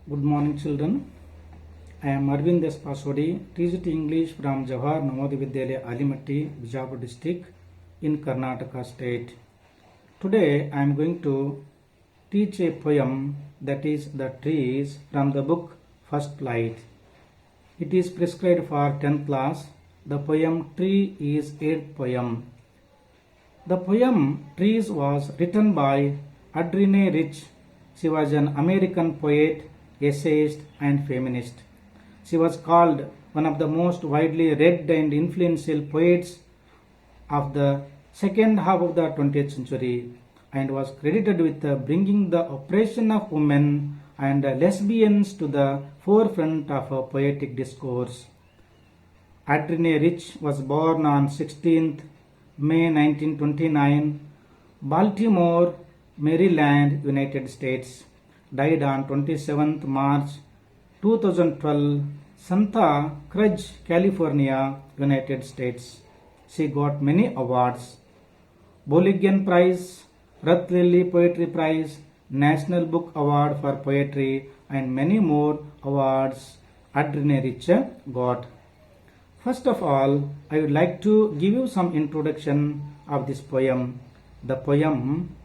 Good morning, children. I am Arvind S. Pasodi, teacher English from Jawahar Navodaya Vidyalaya, Alimatti, Bijapur district in Karnataka state. Today I am going to teach a poem, that is The Trees, from the book First Flight. It is prescribed for 10th class. The poem Tree is 8th poem. The poem Trees was written by Adrienne Rich. She was an American poet, essayist and feminist. She was called one of the most widely read and influential poets of the second half of the 20th century and was credited with bringing the oppression of women and lesbians to the forefront of poetic discourse. Adrienne Rich was born on 16th May 1929, Baltimore, Maryland, United States. Died on 27th March 2012, Santa Cruz, California, United States. She got many awards: Boligian Prize, Ruth Lilly Poetry Prize, National Book Award for Poetry, and many more awards Adrienne Rich got. First of all, I would like to give you some introduction of this poem. The poem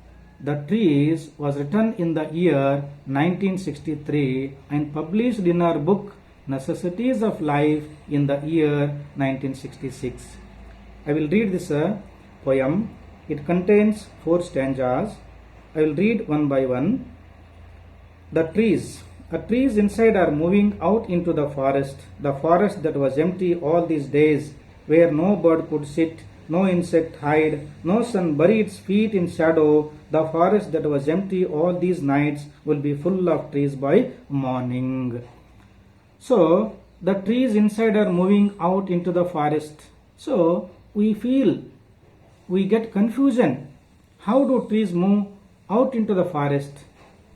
The Trees was written in the year 1963 and published in her book Necessities of Life in the year 1966. I will read this poem. It contains 4 stanzas. I will read one by one. The trees. The trees inside are moving out into the forest that was empty all these days, where no bird could sit, no insect hide, no sun bury its feet in shadow. The forest that was empty all these nights will be full of trees by morning. So, the trees inside are moving out into the forest. So, we get confusion. How do trees move out into the forest?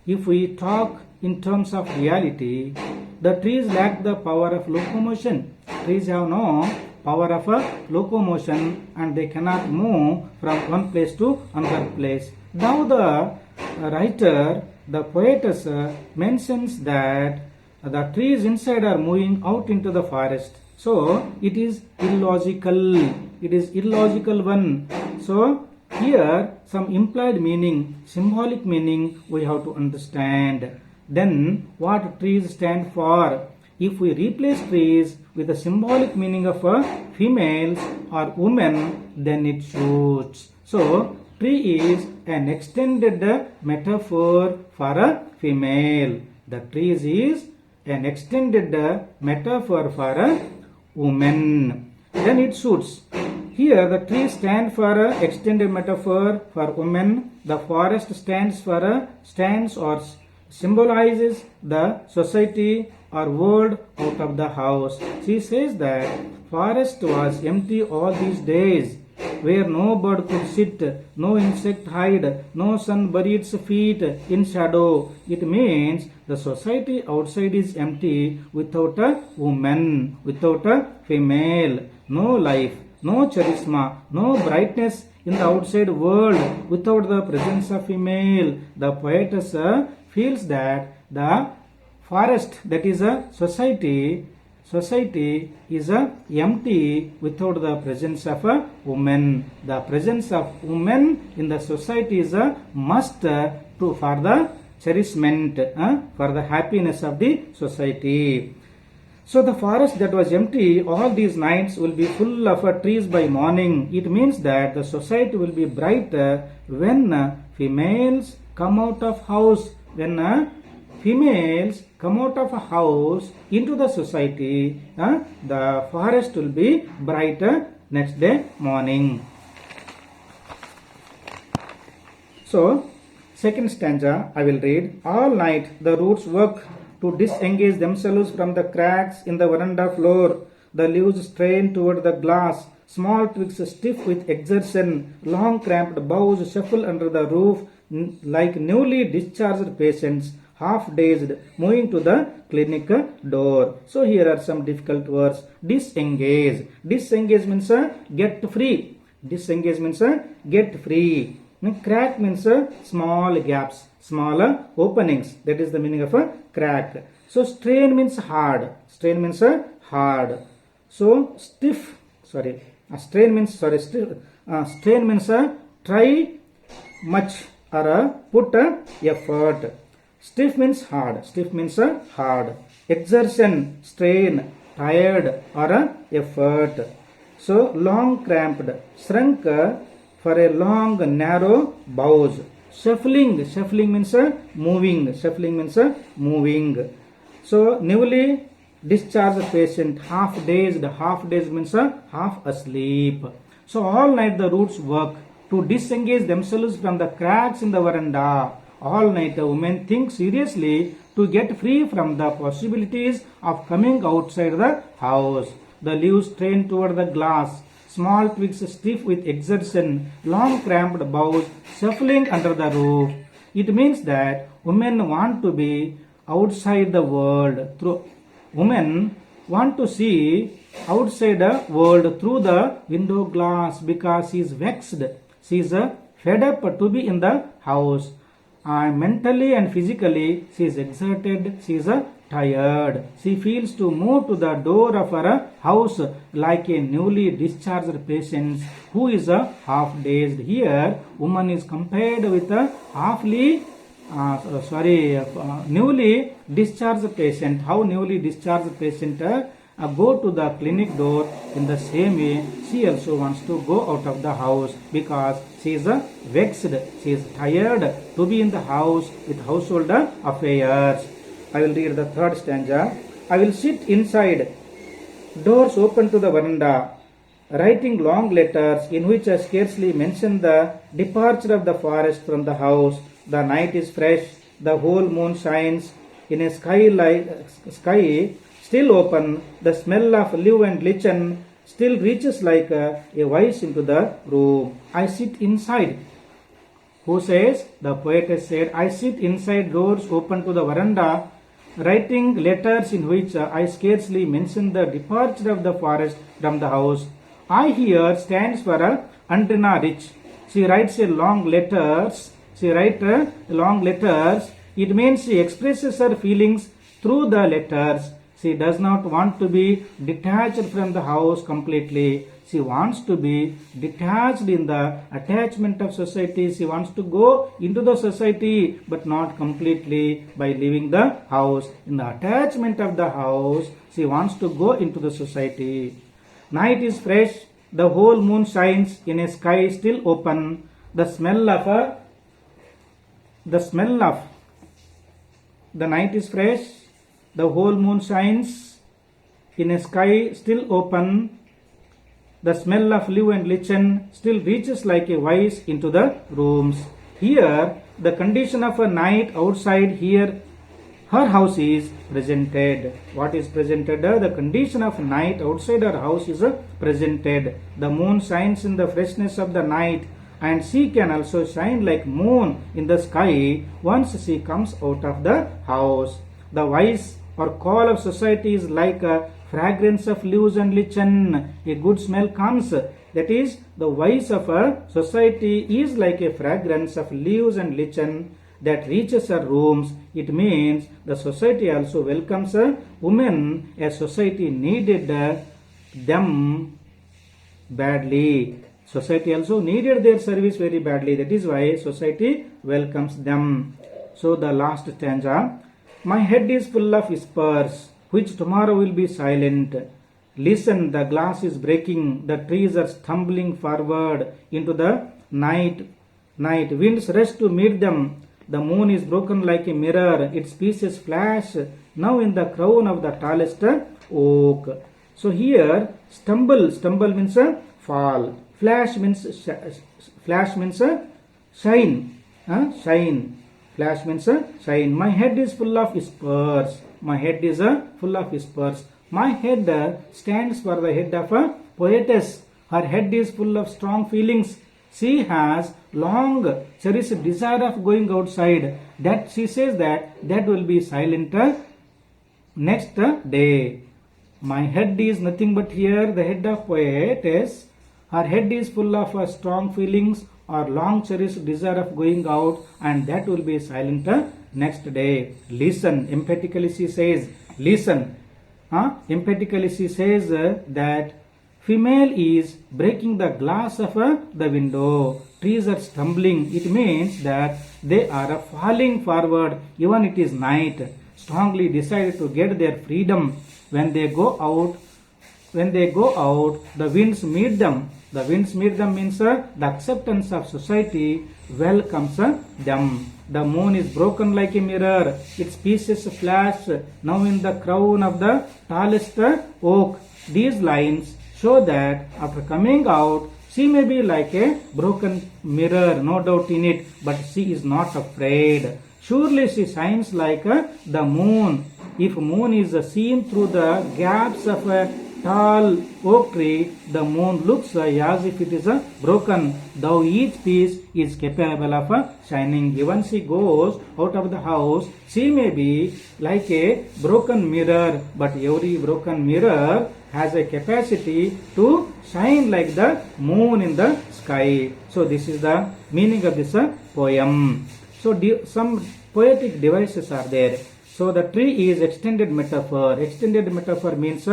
If we talk in terms of reality, the trees lack the power of locomotion. Trees have no power of locomotion and they cannot move from one place to another place. Now the writer, the poetess mentions that the trees inside are moving out into the forest. So it is illogical. It is illogical one. So here some implied meaning, symbolic meaning we have to understand. Then what trees stand for? If we replace trees with the symbolic meaning of females or women, then it suits. So tree is an extended metaphor for a female. The trees is an extended metaphor for a woman. Then it suits. Here the trees stand for a extended metaphor for women. The forest stands or symbolizes the society or world out of the house. She says that forest was empty all these days, where no bird could sit, no insect hide, no sun bury its feet in shadow. It means the society outside is empty without a woman, without a female, no life, no charisma, no brightness in the outside world without the presence of female. The poetess feels that the forest, that is a society is empty without the presence of a woman. The presence of woman in the society is a must for the cherishment, for the happiness of the society. So the forest that was empty all these nights will be full of trees by morning. It means that the society will be bright when females come out of house. When females come out of a house into the society, the forest will be brighter next day morning. So, second stanza I will read. All night the roots work to disengage themselves from the cracks in the veranda floor. The leaves strain toward the glass. Small twigs stiff with exertion. Long cramped boughs shuffle under the roof like newly discharged patients, half dazed, moving to the clinic door. So here are some difficult words. Disengage. Disengage means get free. Disengage means get free. Crack means small gaps, small openings. That is the meaning of a crack. So strain means hard. Strain means hard. So stiff. Sorry. Strain means strain means try much or put effort. Stiff means hard. Stiff means hard. Exertion, strain, tired or effort. So long cramped, shrunk for a long narrow pause. Shuffling, shuffling means moving. Shuffling means moving. So newly discharged patient, half dazed. Half dazed means half asleep. So all night the roots work to disengage themselves from the cracks in the veranda. All night the women think seriously to get free from the possibilities of coming outside the house. The leaves strain toward the glass. Small twigs stiff with exertion, long cramped boughs shuffling under the roof. It means that women want to be outside the world. Women want to see outside the world through the window glass because she is vexed. She is fed up to be in the house. Mentally and physically she is exerted. She is tired. She feels to move to the door of her house like a newly discharged patient who is half dazed. Here, woman is compared with a newly discharged patient. How newly discharged patient go to the clinic door in the same way she also wants to go out of the house because she is vexed. She is tired to be in the house with household affairs. I will read the third stanza. I will sit inside, doors open to the veranda, writing long letters in which I scarcely mention the departure of the forest from the house. The night is fresh, the whole moon shines in a sky still open. The smell of live and lichen still reaches like a voice into the room. I sit inside. Who says? The poetess said, I sit inside, doors open to the veranda, writing letters in which I scarcely mention the departure of the forest from the house. I here stands for Andrina Rich. She writes long letters. It means she expresses her feelings through the letters. She does not want to be detached from the house completely. She wants to be detached in the attachment of society. She wants to go into the society but not completely by leaving the house. In the attachment of the house, she wants to go into the society. Night is fresh. The whole moon shines in a sky still open. The night is fresh. The whole moon shines in a sky still open. The smell of live and lichen still reaches like a voice into the rooms. Here, the condition of a night outside here, her house is presented. What is presented? The condition of night outside her house is presented. The moon shines in the freshness of the night, and she can also shine like moon in the sky once she comes out of the house. The voice or call of society is like a fragrance of leaves and lichen. A good smell comes. That is, the voice of a society is like a fragrance of leaves and lichen that reaches her rooms. It means the society also welcomes a woman as society needed them badly. Society also needed their service very badly. That is why society welcomes them. So the last stanza. My head is full of whispers, which tomorrow will be silent. Listen, the glass is breaking, the trees are stumbling forward into the night. Winds rush to meet them. The moon is broken like a mirror, its pieces flash now in the crown of the tallest oak. So here, stumble means fall. Flash means shine. Shine. Flash means shine. My head is full of whispers. My head is full of whispers. My head stands for the head of a poetess. Her head is full of strong feelings. She has long cherished desire of going outside. That she says that will be silent next day. My head is nothing but here the head of poetess. Her head is full of strong feelings or long cherished desire of going out, and that will be silent next day. Listen, emphatically she says, listen. Emphatically she says that female is breaking the glass of the window. Trees are stumbling. It means that they are falling forward even it is night. Strongly decided to get their freedom. When they go out, the winds meet them. The winds meet them means the acceptance of society welcomes them. The moon is broken like a mirror. Its pieces flash now in the crown of the tallest oak. These lines show that after coming out, she may be like a broken mirror, no doubt in it, but she is not afraid. Surely she shines like the moon. If moon is seen through the gaps of a tall oak tree, the moon looks as if it is broken, though each piece is capable of shining. Even she goes out of the house, she may be like a broken mirror, but every broken mirror has a capacity to shine like the moon in the sky. So this is the meaning of this poem. So some poetic devices are there. So the tree is extended metaphor. Extended metaphor means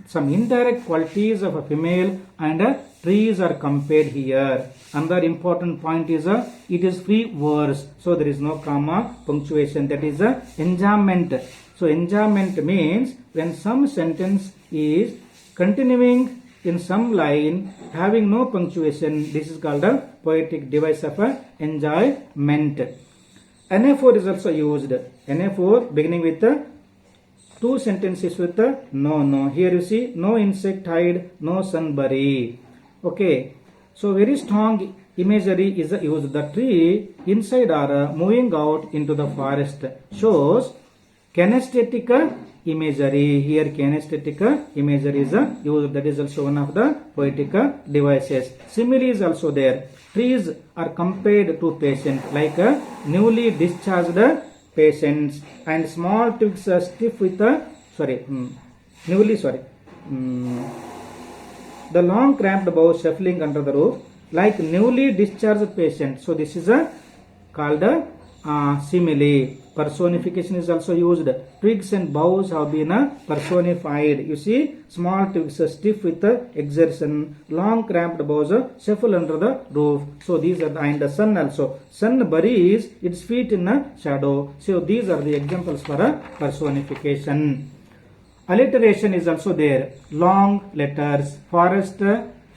some indirect qualities of a female and trees are compared here. Another important point is it is free verse. So there is no comma, punctuation. That is enjambment. So enjambment means when some sentence is continuing in some line having no punctuation, this is called a poetic device of enjoyment. NA4 is also used. NA4 beginning with two sentences with no. Here you see no insect hide, no sunbury. Okay. So very strong imagery is used. The tree inside are moving out into the forest shows kinesthetic imagery. Here kinesthetic imagery is used. That is also one of the poetic devices. Simile is also there. Trees are compared to patients like newly discharged patients, and small twigs are stiff with the long cramped boughs shuffling under the roof like newly discharged patients. So this is called simile. Personification is also used. Twigs and boughs have been personified. You see, small twigs are stiff with exertion, long cramped boughs shuffle under the roof. So these are and the sun also. Sun buries its feet in shadow. So these are the examples for personification. Alliteration is also there. Long letters, forest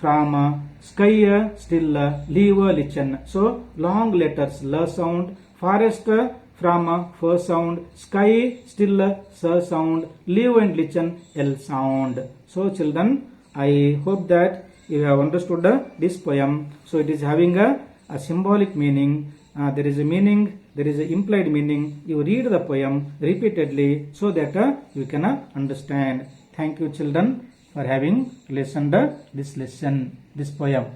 from, sky still, leave lichen. So long letters, la sound, forest from, f sound, sky still, s sound, leave and lichen, l sound. So children, I hope that you have understood this poem. So it is having a symbolic meaning. There is a meaning, there is an implied meaning. You read the poem repeatedly so that you can understand. Thank you children for having listened this poem.